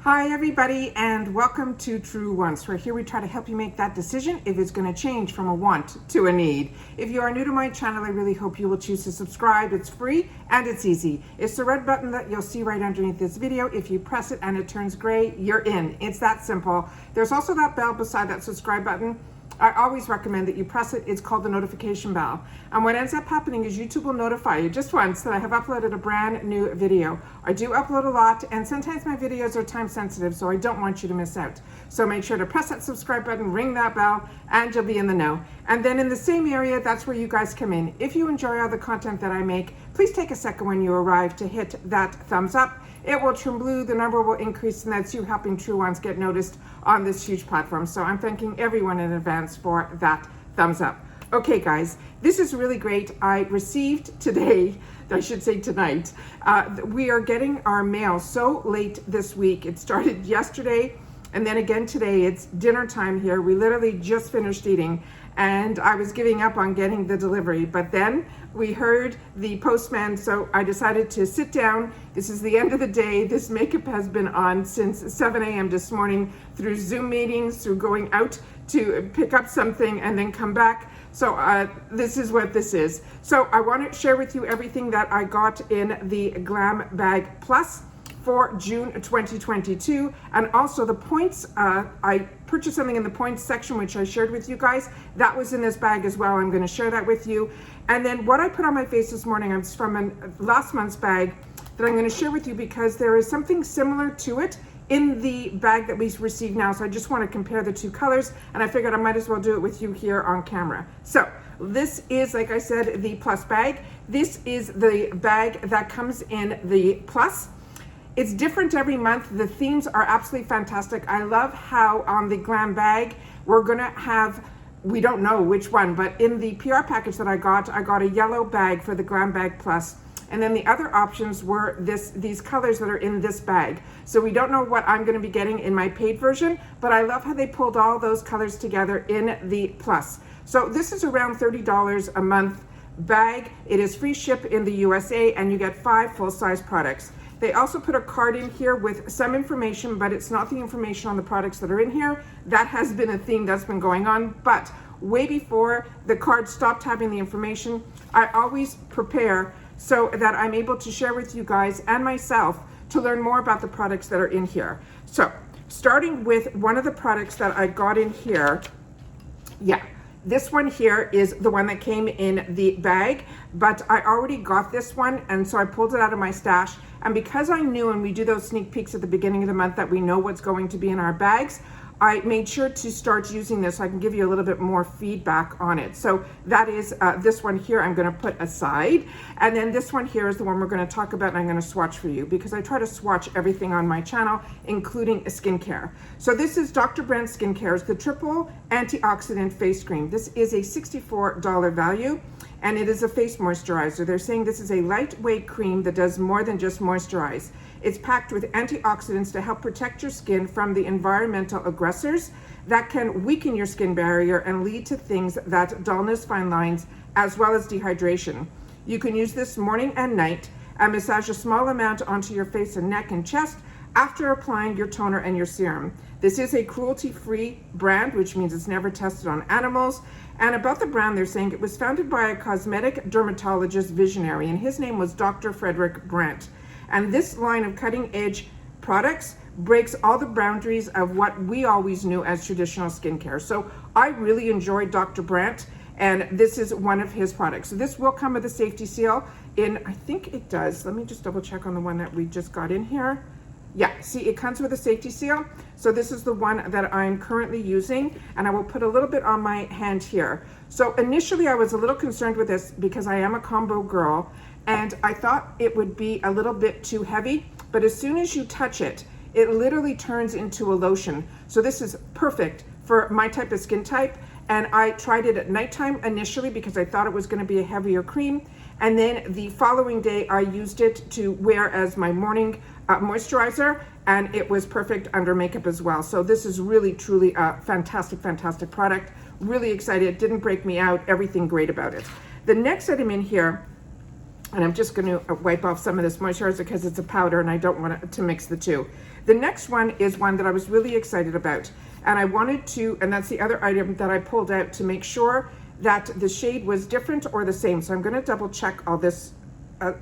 Hi everybody, and welcome to True Wants, where here we try to help you make that decision if it's going to change from a want to a need. If you are new to my channel, I really hope you will choose to subscribe. It's free and it's easy. It's the red button that you'll see right underneath this video. If you press it and it turns gray, you're in. It's that simple. There's also that bell beside that subscribe button. I always recommend that you press it. It's called the notification bell. And what ends up happening is YouTube will notify you just once that I have uploaded a brand new video. I do upload a lot, and sometimes my videos are time sensitive, so I don't want you to miss out. So make sure to press that subscribe button, ring that bell, and you'll be in the know. And then in the same area, that's where you guys come in. If you enjoy all the content that I make, please take a second when you arrive to hit that thumbs up. It will turn blue, the number will increase, and that's you helping True Ones get noticed on this huge platform. So I'm thanking everyone in advance for that thumbs up. Okay guys, this is really great. I received today, I should say tonight, we are getting our mail so late this week. It started yesterday, and then again today. It's dinner time here. We literally just finished eating, and I was giving up on getting the delivery, but then we heard the postman, so I decided to sit down. This is the end of the day. This makeup has been on since 7 a.m. this morning, through Zoom meetings, through going out to pick up something and then come back. So this is what this is. So I want to share with you everything that I got in the Glam Bag Plus for June 2022, and also the points. I purchased something in the points section, which I shared with you guys. That was in this bag as well. I'm going to share that with you. And then what I put on my face this morning, it's from last month's bag that I'm going to share with you, because there is something similar to it in the bag that we received now. So I just want to compare the two colors, and I figured I might as well do it with you here on camera. So this is, like I said, the Plus bag. This is the bag that comes in the Plus. It's different every month. The themes are absolutely fantastic. I love how on the Glam bag, we're gonna have, we don't know which one, but in the PR package that I got a yellow bag for the Glam Bag Plus. And then the other options were these colors that are in this bag. So we don't know what I'm gonna be getting in my paid version, but I love how they pulled all those colors together in the Plus. So this is around $30 a month bag. It is free ship in the USA, and you get 5 full-size products. They also put a card in here with some information, but it's not the information on the products that are in here. That has been a theme that's been going on, but way before the card stopped having the information, I always prepare so that I'm able to share with you guys and myself to learn more about the products that are in here. So starting with one of the products that I got in here, this one here is the one that came in the bag, but I already got this one, and so I pulled it out of my stash. And because I knew, and we do those sneak peeks at the beginning of the month, that we know what's going to be in our bags, I made sure to start using this so I can give you a little bit more feedback on it. So that is this one here I'm going to put aside. And then this one here is the one we're going to talk about, and I'm going to swatch for you, because I try to swatch everything on my channel, including skincare. So this is Dr. Brandt Skincare's the Triple Antioxidant Face Cream. This is a $64 value, and it is a face moisturizer. They're saying this is a lightweight cream that does more than just moisturize. It's packed with antioxidants to help protect your skin from the environmental aggressors that can weaken your skin barrier and lead to things that dullness, fine lines, as well as dehydration. You can use this morning and night and massage a small amount onto your face and neck and chest after applying your toner and your serum. This is a cruelty-free brand, which means it's never tested on animals. And about the brand, they're saying it was founded by a cosmetic dermatologist visionary, and his name was Dr. Frederick Brandt. And this line of cutting-edge products breaks all the boundaries of what we always knew as traditional skincare. So I really enjoyed Dr. Brandt, and this is one of his products. So this will come with a safety seal in, I think it does. Let me just double check on the one that we just got in here. Yeah, see, it comes with a safety seal. So this is the one that I'm currently using, and I will put a little bit on my hand here. So initially I was a little concerned with this because I am a combo girl, and I thought it would be a little bit too heavy, but as soon as you touch it, it literally turns into a lotion. So this is perfect for my type of skin type. And I tried it at nighttime initially because I thought it was going to be a heavier cream. And then the following day, I used it to wear as my morning moisturizer, and it was perfect under makeup as well. So this is really, truly a fantastic, fantastic product. Really excited. It didn't break me out. Everything great about it. The next item in here And I'm just going to wipe off some of this moisturizer because it's a powder and I don't want to mix the two. The next one is one that I was really excited about. And I wanted to, and that's the other item that I pulled out to make sure that the shade was different or the same. So I'm going to double check all this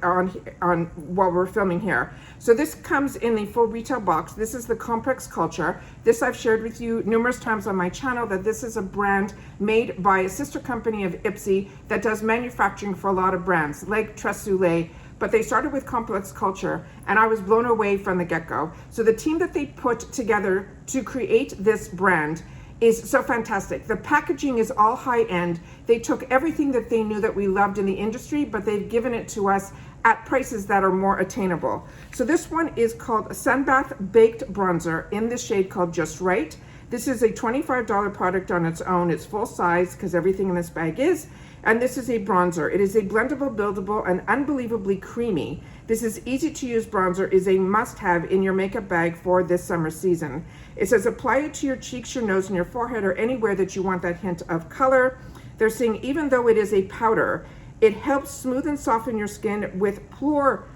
on while we're filming here. So this comes in the full retail box. This is the Complex Culture. This I've shared with you numerous times on my channel, that this is a brand made by a sister company of IPSY that does manufacturing for a lot of brands like Tres Soleil, but they started with Complex Culture and I was blown away from the get-go. So the team that they put together to create this brand is so fantastic. The packaging is all high end. They took everything that they knew that we loved in the industry, but they've given it to us at prices that are more attainable. So this one is called Sunbath Baked Bronzer in the shade called Just Right. This is a $25 product on its own. It's full size because everything in this bag is. And this is a bronzer. It is a blendable, buildable, and unbelievably creamy. This is easy to use bronzer, is a must-have in your makeup bag for this summer season. It says apply it to your cheeks, your nose, and your forehead, or anywhere that you want that hint of color. They're saying even though it is a powder, it helps smooth and soften your skin with pore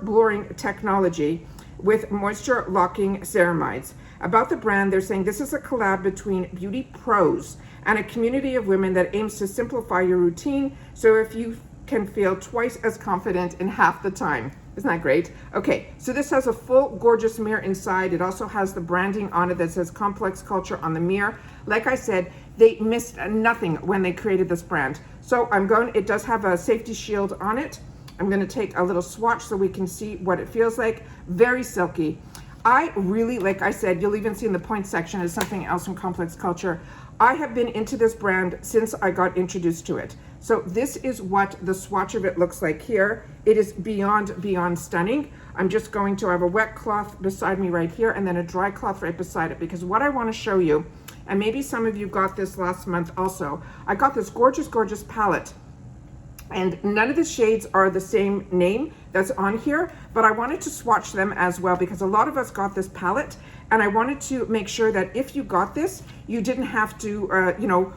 blurring technology with moisture locking ceramides. About the brand, they're saying this is a collab between beauty pros and a community of women that aims to simplify your routine, so if you can feel twice as confident in half the time. Isn't that great? Okay, so this has a full gorgeous mirror inside. It also has the branding on it that says Complex Culture on the mirror. Like I said, they missed nothing when they created this brand. So it does have a safety shield on it. I'm gonna take a little swatch so we can see what it feels like. Very silky. I really, like I said, you'll even see in the point section is something else from Complex Culture. I have been into this brand since I got introduced to it. So this is what the swatch of it looks like here. It is beyond stunning. I'm just going to have a wet cloth beside me right here and then a dry cloth right beside it, because what I want to show you, and maybe some of you got this last month also, I got this gorgeous palette. And none of the shades are the same name that's on here, but I wanted to swatch them as well because a lot of us got this palette, and I wanted to make sure that if you got this, you didn't have to,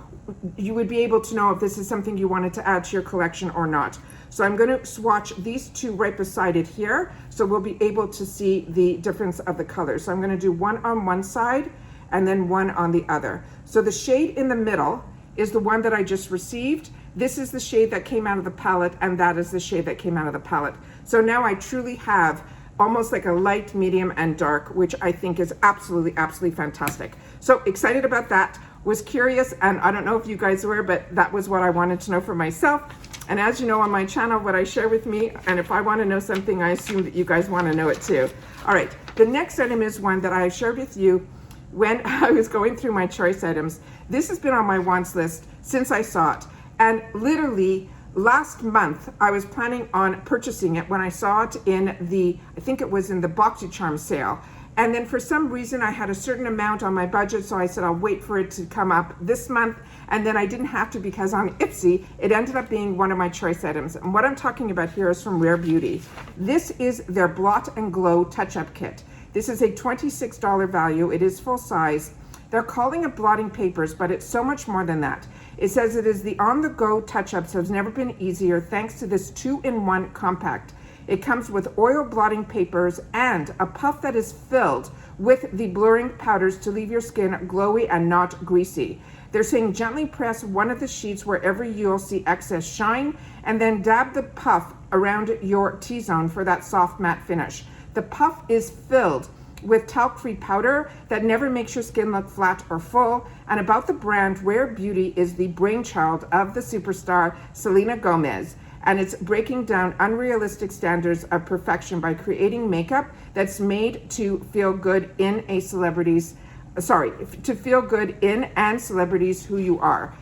you would be able to know if this is something you wanted to add to your collection or not. So I'm going to swatch these two right beside it here, so we'll be able to see the difference of the colors. So I'm going to do one on one side and then one on the other. So the shade in the middle is the one that I just received. This is the shade that came out of the palette, and that is the shade that came out of the palette. So now I truly have almost like a light, medium, and dark, which I think is absolutely fantastic. So excited about that. Was curious, and I don't know if you guys were, but that was what I wanted to know for myself. And as you know on my channel, what I share with me, and if I want to know something, I assume that you guys want to know it too. All right, the next item is one that I shared with you when I was going through my choice items. This has been on my wants list since I saw it. And literally last month, I was planning on purchasing it when I saw it in I think it was in the BoxyCharm sale. And then for some reason, I had a certain amount on my budget, so I said I'll wait for it to come up this month. And then I didn't have to, because on IPSY, it ended up being one of my choice items. And what I'm talking about here is from Rare Beauty. This is their Blot and Glow Touch-Up Kit. This is a $26 value. It is full size. They're calling it blotting papers, but it's so much more than that. It says it is the on-the-go touch-ups have never been easier thanks to this 2-in-1 compact. It comes with oil blotting papers and a puff that is filled with the blurring powders to leave your skin glowy and not greasy. They're saying gently press one of the sheets wherever you'll see excess shine, and then dab the puff around your T-zone for that soft matte finish. The puff is filled with talc-free powder that never makes your skin look flat or full. And about the brand, Rare Beauty is the brainchild of the superstar Selena Gomez, and it's breaking down unrealistic standards of perfection by creating makeup that's made to feel good in to feel good in and celebrities who you are.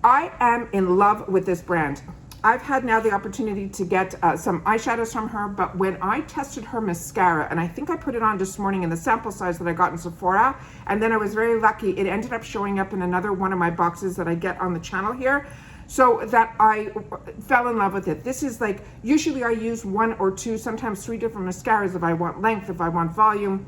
I am in love with this brand. I've had now the opportunity to get some eyeshadows from her, but when I tested her mascara, and I think I put it on this morning in the sample size that I got in Sephora, and then I was very lucky, it ended up showing up in another one of my boxes that I get on the channel here, so that I fell in love with it. This is like, usually I use 1 or 2, sometimes 3 different mascaras if I want length, if I want volume.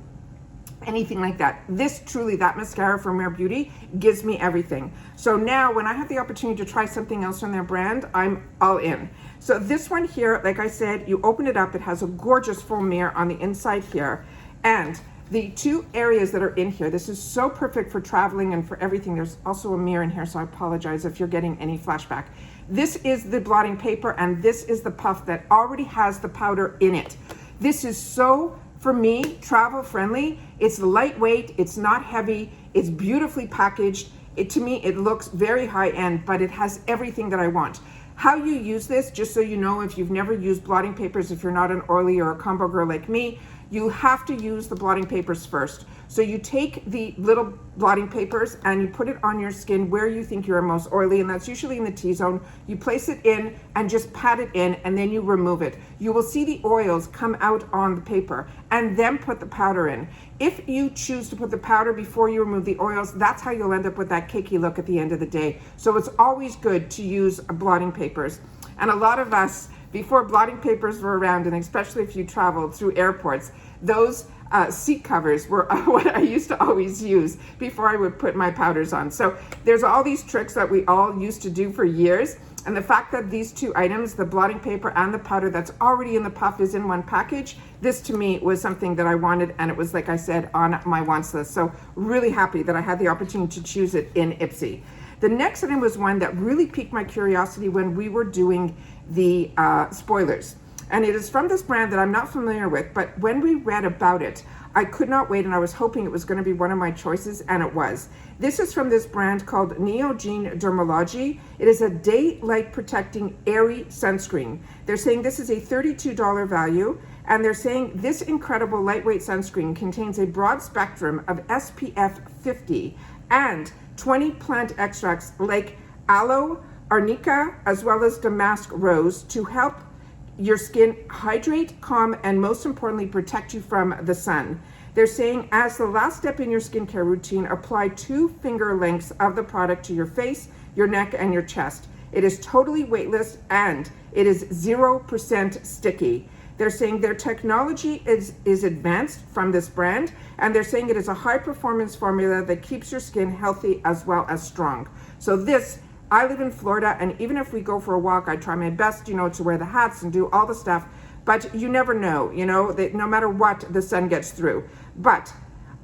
anything like that. This truly, that mascara from Rare Beauty gives me everything. So now when I have the opportunity to try something else from their brand, I'm all in. So this one here, like I said, you open it up, it has a gorgeous full mirror on the inside here. And the two areas that are in here, this is so perfect for traveling and for everything. There's also a mirror in here, so I apologize if you're getting any flashback. This is the blotting paper, and this is the puff that already has the powder in it. This is so, for me, travel friendly. It's lightweight, it's not heavy, it's beautifully packaged. To me, it looks very high end, but it has everything that I want. How you use this, just so you know, if you've never used blotting papers, if you're not an oily or a combo girl like me, you have to use the blotting papers first. So you take the little blotting papers and you put it on your skin where you think you're most oily, and that's usually in the T-zone. You place it in and just pat it in, and then you remove it. You will see the oils come out on the paper, and then put the powder in. If you choose to put the powder before you remove the oils, that's how you'll end up with that cakey look at the end of the day. So it's always good to use blotting papers. And a lot of us, before blotting papers were around, and especially if you traveled through airports, those seat covers were what I used to always use before I would put my powders on. So there's all these tricks that we all used to do for years. And the fact that these two items, the blotting paper and the powder that's already in the puff, is in one package, this to me was something that I wanted, and it was, like I said, on my wants list. So really happy that I had the opportunity to choose it in IPSY. The next item was one that really piqued my curiosity when we were doing the spoilers. And it is from this brand that I'm not familiar with, but when we read about it, I could not wait, and I was hoping it was going to be one of my choices, and it was. This is from this brand called Neogen Dermalogy. It is a day-light protecting Airy sunscreen. They're saying this is a $32 value, and they're saying this incredible lightweight sunscreen contains a broad spectrum of SPF 50 and 20 plant extracts like aloe, arnica, as well as damask rose to help your skin hydrate, calm, and most importantly, protect you from the sun. They're saying, as the last step in your skincare routine, apply 2 finger lengths of the product to your face, your neck, and your chest. It is totally weightless, and it is 0% sticky. They're saying their technology is advanced from this brand, and they're saying it is a high performance formula that keeps your skin healthy as well as strong. So this, I live in Florida, and even if we go for a walk, I try my best, you know, to wear the hats and do all the stuff, but you never know, you know, that no matter what, the sun gets through. But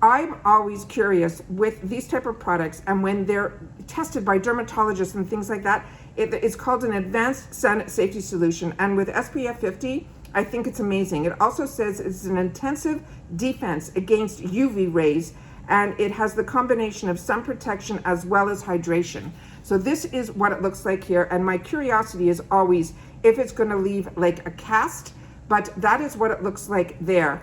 I'm always curious with these type of products, and when they're tested by dermatologists and things like that, it's called an advanced sun safety solution. And with SPF 50, I think it's amazing. It also says it's an intensive defense against UV rays, and it has the combination of sun protection as well as hydration. So this is what it looks like here, and my curiosity is always if it's going to leave like a cast, but that is what it looks like there.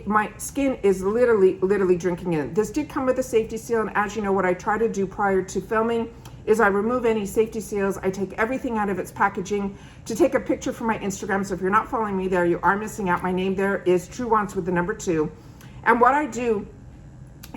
My skin is literally drinking in. This did come with a safety seal, and as you know, what I try to do prior to filming is I remove any safety seals. I take everything out of its packaging to take a picture for my Instagram. So if you're not following me there, you are missing out. My name there is True Wants with the number 2. And what I do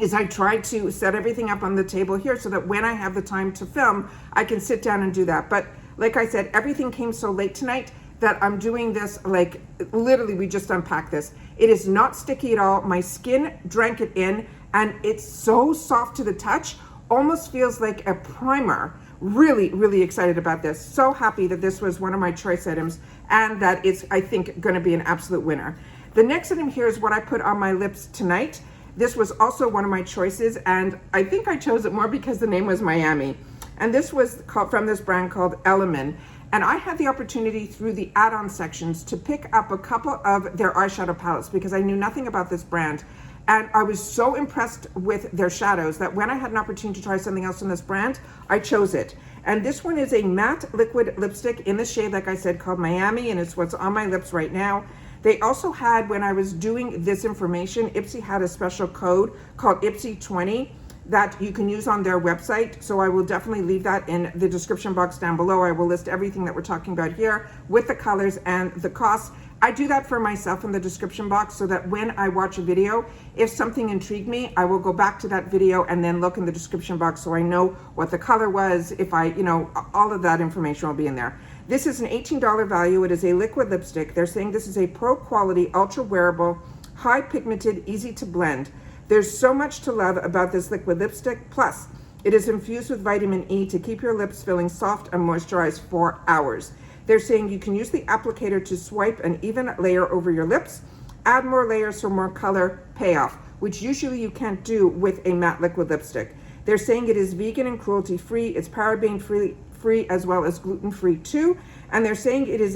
is I try to set everything up on the table here so that when I have the time to film, I can sit down and do that. But like I said, everything came so late tonight that I'm doing this, like literally we just unpacked this. It is not sticky at all. My skin drank it in, and it's so soft to the touch, almost feels like a primer. Really excited about this. So happy that this was one of my choice items, and that it's, I think, going to be an absolute winner. The next item here is what I put on my lips tonight. This was also one of my choices, and I think I chose it more because the name was Miami. And this was from this brand called Eleman. And I had the opportunity through the add-on sections to pick up a couple of their eyeshadow palettes because I knew nothing about this brand. And I was so impressed with their shadows that when I had an opportunity to try something else from this brand, I chose it. And this one is a matte liquid lipstick in the shade, like I said, called Miami, and it's what's on my lips right now. They also had, when I was doing this information, IPSY had a special code called IPSY20 that you can use on their website. So I will definitely leave that in the description box down below. I will list everything that we're talking about here with the colors and the costs. I do that for myself in the description box so that when I watch a video, if something intrigued me, I will go back to that video and then look in the description box so I know what the color was. If I, you know, all of that information will be in there. This is an $18 value. It is a liquid lipstick. They're saying this is a pro quality, ultra wearable, high pigmented, easy to blend. There's so much to love about this liquid lipstick. Plus, it is infused with vitamin E to keep your lips feeling soft and moisturized for hours. They're saying you can use the applicator to swipe an even layer over your lips, add more layers for more color payoff, which usually you can't do with a matte liquid lipstick. They're saying it is vegan and cruelty-free, it's paraben-free as well as gluten-free too. And they're saying it is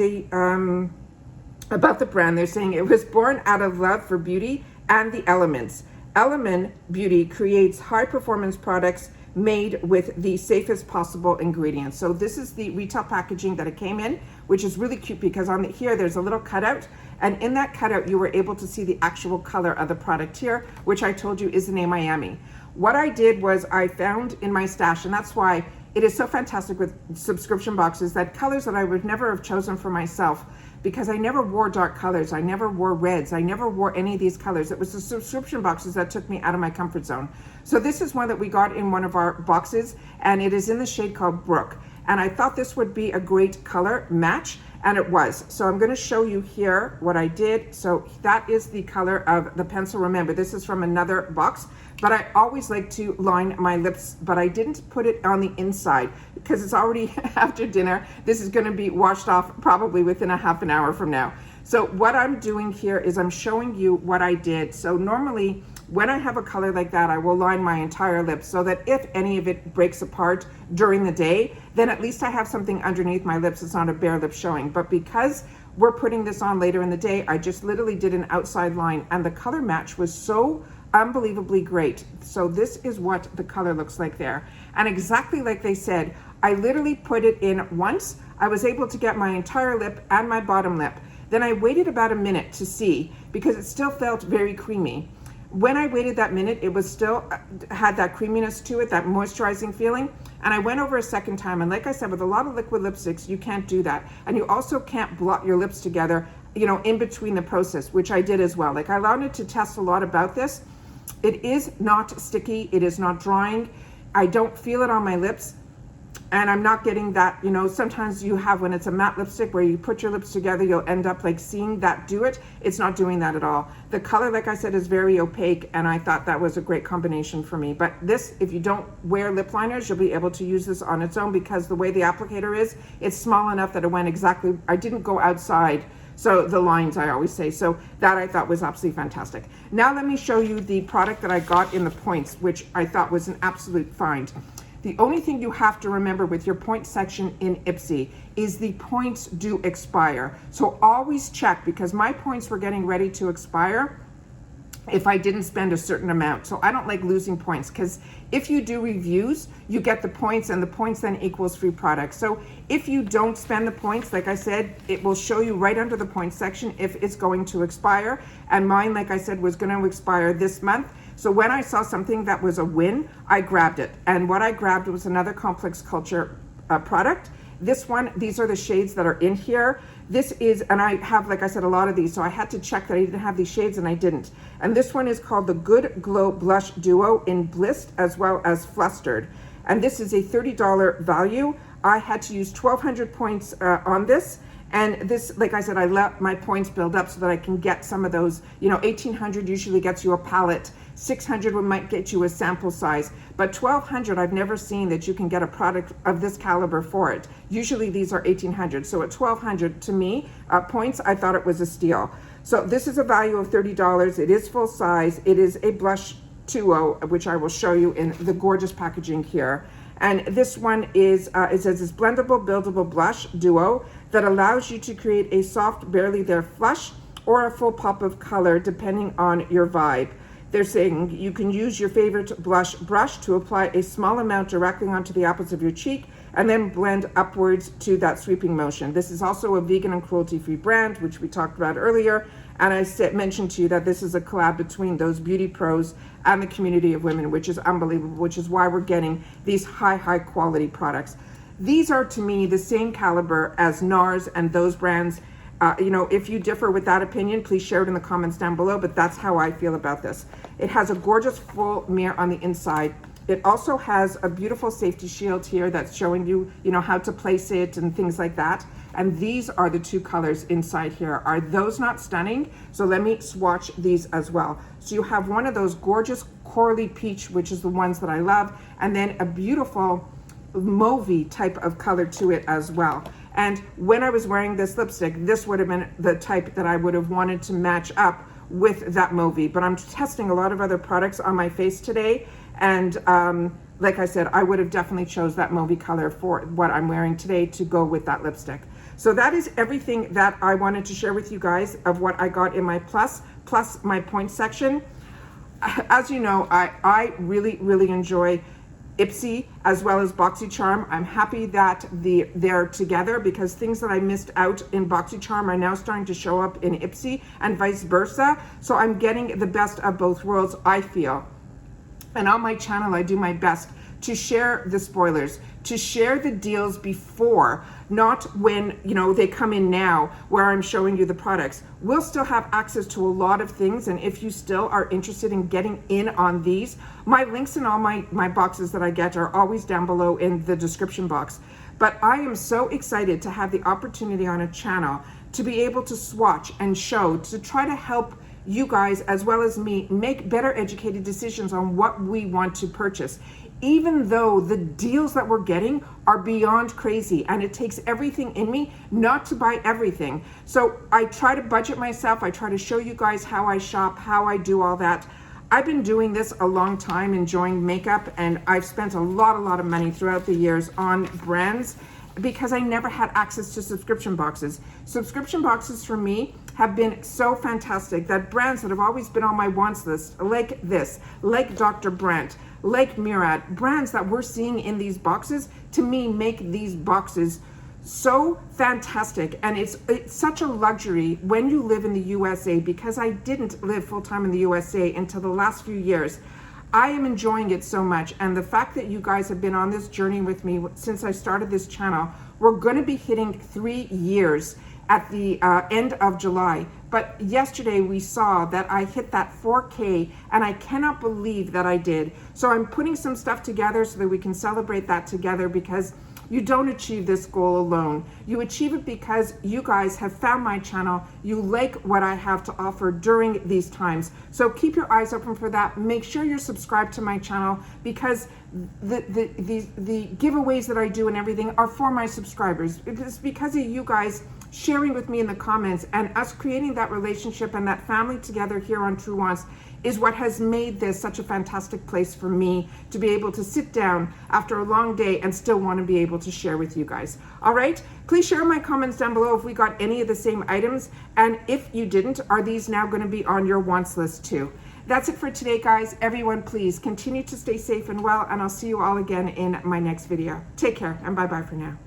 about the brand, they're saying it was born out of love for beauty and the elements. Eleman Beauty creates high-performance products made with the safest possible ingredients. So this is the retail packaging that it came in, which is really cute because on here there's a little cutout, and in that cutout you were able to see the actual color of the product here, which I told you is the name Miami. What I did was I found in my stash, and that's why it is so fantastic with subscription boxes, that colors that I would never have chosen for myself, because I never wore dark colors, I never wore reds, I never wore any of these colors. It was the subscription boxes that took me out of my comfort zone. So this is one that we got in one of our boxes, and it is in the shade called Brook. And I thought this would be a great color match, and it was. So I'm going to show you here what I did. So that is the color of the pencil. Remember, this is from another box, but I always like to line my lips, but I didn't put it on the inside because it's already after dinner. This is going to be washed off probably within a half an hour from now. So what I'm doing here is I'm showing you what I did. So normally when I have a color like that, I will line my entire lips so that if any of it breaks apart during the day, then at least I have something underneath my lips. It's not a bare lip showing. But because we're putting this on later in the day, I just literally did an outside line, and the color match was so unbelievably great. So this is what the color looks like there. And exactly like they said, I literally put it in once. I was able to get my entire lip and my bottom lip. Then I waited about a minute to see, because it still felt very creamy. When I waited that minute, it was still had that creaminess to it, that moisturizing feeling. And I went over a second time. And like I said, with a lot of liquid lipsticks, you can't do that. And you also can't blot your lips together, you know, in between the process, which I did as well. Like I wanted to test a lot about this. It is not sticky. It is not drying. I don't feel it on my lips. And I'm not getting that, you know, sometimes you have when it's a matte lipstick where you put your lips together, you'll end up like seeing that do it. It's not doing that at all. The color, like I said, is very opaque, and I thought that was a great combination for me. But this, if you don't wear lip liners, you'll be able to use this on its own, because the way the applicator is, it's small enough that it went exactly, I didn't go outside. So the lines, I always say. So that I thought was absolutely fantastic. Now let me show you the product that I got in the points, which I thought was an absolute find. The only thing you have to remember with your point section in IPSY is the points do expire. So always check, because my points were getting ready to expire if I didn't spend a certain amount. So I don't like losing points, because if you do reviews, you get the points, and the points then equals free products. So if you don't spend the points, like I said, it will show you right under the points section if it's going to expire. And mine, like I said, was going to expire this month. So when I saw something that was a win, I grabbed it. And what I grabbed was another Complex Culture product. This one, these are the shades that are in here. This is, and I have, like I said, a lot of these, so I had to check that I didn't have these shades, and I didn't. And this one is called the Good Glow Blush Duo in Blissed as well as Flustered. And this is a $30 value. I had to use 1,200 points on this. And this, like I said, I let my points build up so that I can get some of those, you know, 1,800 usually gets you a palette. 600 might get you a sample size, but 1,200, I've never seen that you can get a product of this caliber for it. Usually these are 1,800. So at 1,200, to me, points, I thought it was a steal. So this is a value of $30. It is full size. It is a blush duo, which I will show you in the gorgeous packaging here. And this one is, it says it's blendable, buildable blush duo that allows you to create a soft, barely there flush or a full pop of color depending on your vibe. They're saying you can use your favorite blush brush to apply a small amount directly onto the apples of your cheek and then blend upwards to that sweeping motion. This is also a vegan and cruelty-free brand, which we talked about earlier. And I mentioned to you that this is a collab between those beauty pros and the community of women, which is unbelievable, which is why we're getting these high quality products. These are, to me, the same caliber as NARS and those brands. You know, if you differ with that opinion, please share it in the comments down below, but that's how I feel about this. It has a gorgeous full mirror on the inside. It also has a beautiful safety shield here that's showing you, you know, how to place it and things like that. And these are the two colors inside here. Are those not stunning? So let me swatch these as well. So you have one of those gorgeous corally peach, which is the ones that I love, and then a beautiful mauvey type of color to it as well. And when I was wearing this lipstick, this would have been the type that I would have wanted to match up with that mauvey. But I'm testing a lot of other products on my face today, and like I said, I would have definitely chose that mauvey color for what I'm wearing today to go with that lipstick. So that is everything that I wanted to share with you guys of what I got in my plus my points section. As you know, I really enjoy IPSY as well as BoxyCharm. I'm happy that they're together, because things that I missed out in BoxyCharm are now starting to show up in IPSY and vice versa. So I'm getting the best of both worlds, I feel. And on my channel, I do my best to share the spoilers, to share the deals before, not when, you know, they come in now where I'm showing you the products. We'll still have access to a lot of things, and if you still are interested in getting in on these, my links and all my boxes that I get are always down below in the description box. But I am so excited to have the opportunity on a channel to be able to swatch and show, to try to help you guys as well as me make better educated decisions on what we want to purchase, even though the deals that we're getting are beyond crazy, and it takes everything in me not to buy everything. So I try to budget myself. I try to show you guys how I shop, how I do all that. I've been doing this a long time, enjoying makeup, and I've spent a lot of money throughout the years on brands because I never had access to subscription boxes. Subscription boxes for me have been so fantastic, that brands that have always been on my wants list, like this, like Dr. Brandt, like Murad, brands that we're seeing in these boxes, to me make these boxes so fantastic. And it's such a luxury when you live in the USA, because I didn't live full-time in the USA until the last few years. I am enjoying it so much, and the fact that you guys have been on this journey with me since I started this channel, we're going to be hitting 3 years at the end of July. But yesterday we saw that I hit that 4K, and I cannot believe that I did. So I'm putting some stuff together so that we can celebrate that together, because you don't achieve this goal alone. You achieve it because you guys have found my channel. You like what I have to offer during these times. So keep your eyes open for that. Make sure you're subscribed to my channel, because the giveaways that I do and everything are for my subscribers. It's because of you guys sharing with me in the comments, and us creating that relationship and that family together here on True Wants is what has made this such a fantastic place for me to be able to sit down after a long day and still want to be able to share with you guys. All right, please share in my comments down below if we got any of the same items, and if you didn't, are these now going to be on your wants list too? That's it for today, guys. Everyone, please continue to stay safe and well, and I'll see you all again in my next video. Take care, and bye-bye for now.